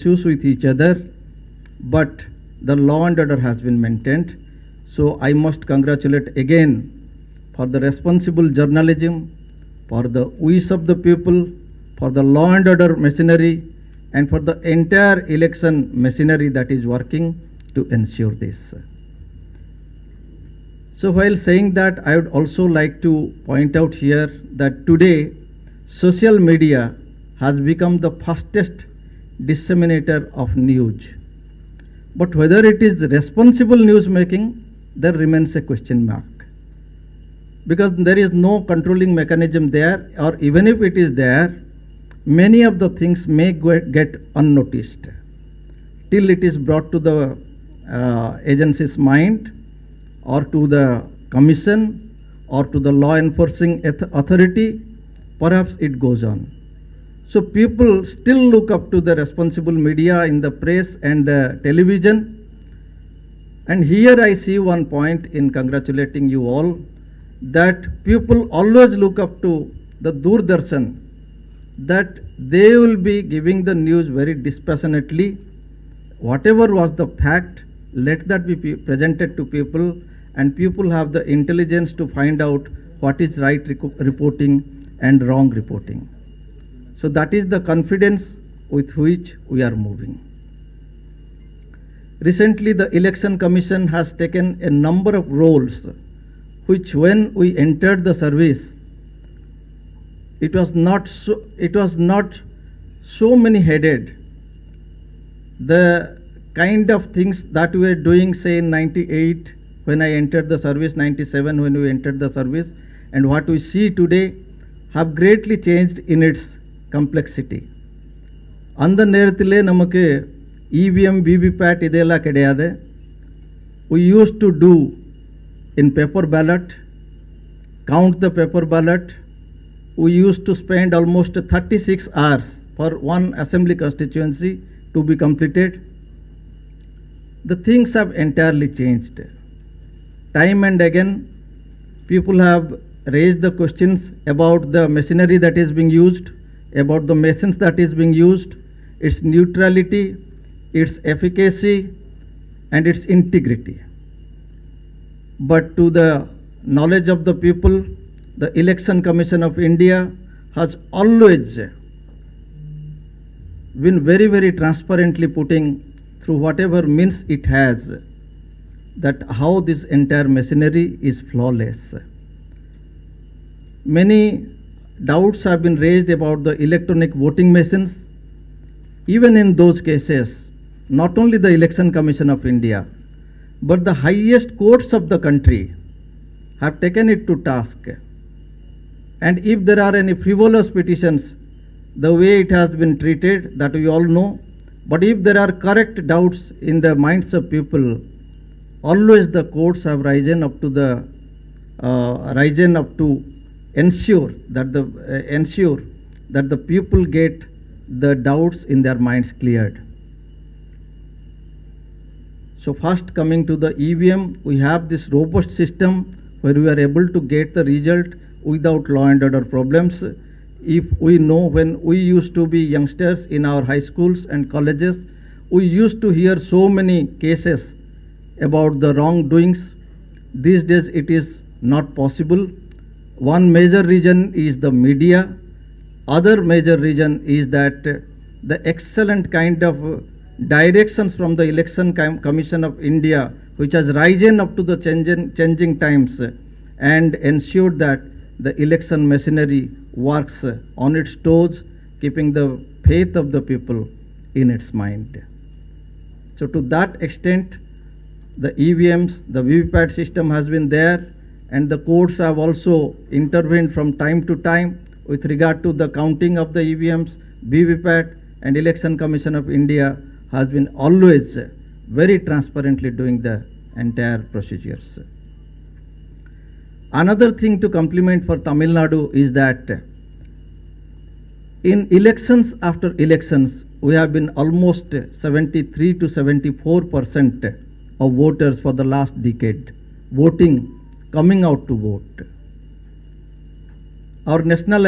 issues with each other, but the law and order has been maintained. So I must congratulate again for the responsible journalism, for the wish of the people, for the law and order machinery, and for the entire election machinery that is working to ensure this. So while saying that, I would also like to point out here that today social media has become the fastest disseminator of news. But whether it is responsible news making, there remains a question mark. Because there is no controlling mechanism there, or even if it is there, many of the things may get unnoticed till it is brought to the agency's mind, or to the commission, or to the law enforcing authority. Perhaps it goes on. So people still look up to the responsible media in the press and the television. And here I see one point in congratulating you all, that people always look up to the Doordarshan, that they will be giving the news very dispassionately. Whatever was the fact, let that be presented to people, and people have the intelligence to find out what is right reporting and wrong reporting. So that is the confidence with which we are moving. Recently, the Election Commission has taken a number of roles which, when we entered the service, it was not so many headed. The kind of things that we were doing, say in 98 when I entered the service, 97 when we entered the service, and what we see today have greatly changed in its complexity. அந்த நேரத்திலே நமக்கு EVM, VVPAT இதெல்லாம் கிடையாது. We used to do in paper ballot, count the paper ballot. We used to spend almost 36 hours for one assembly constituency to be completed. The things have entirely changed. Time and again, people have raised the questions about the machinery that is being used, about the machines that is being used, its neutrality, its efficacy, and its integrity. But to the knowledge of the people, the Election Commission of India has always been very, very transparently putting through whatever means it has, that how this entire machinery is flawless. Many doubts have been raised about the electronic voting machines. Even in those cases, not only the Election Commission of India, but the highest courts of the country have taken it to task. And if there are any frivolous petitions, the way it has been treated, that we all know. But if there are correct doubts in the minds of people, always the courts have risen up to ensure that the people get the doubts in their minds cleared. So first, coming to the EVM, we have this robust system where we are able to get the result without law and order problems. If we know, when we used to be youngsters in our high schools and colleges, we used to hear so many cases about the wrongdoings. These days it is not possible. One major reason is the media. Other major reason is that the excellent kind of directions from the Election Commission of India, which has risen up to the changing times and ensured that the election machinery works on its toes, keeping the faith of the people in its mind. So to that extent, the EVMs, the VVPAT system has been there, and the courts have also intervened from time to time with regard to the counting of the EVMs. VVPAT and Election Commission of India has been always very transparently doing the entire procedures. Another thing to compliment for Tamil Nadu is that in elections after elections, we have been almost 73 to 74% of voters for the last decade coming out to vote. Our national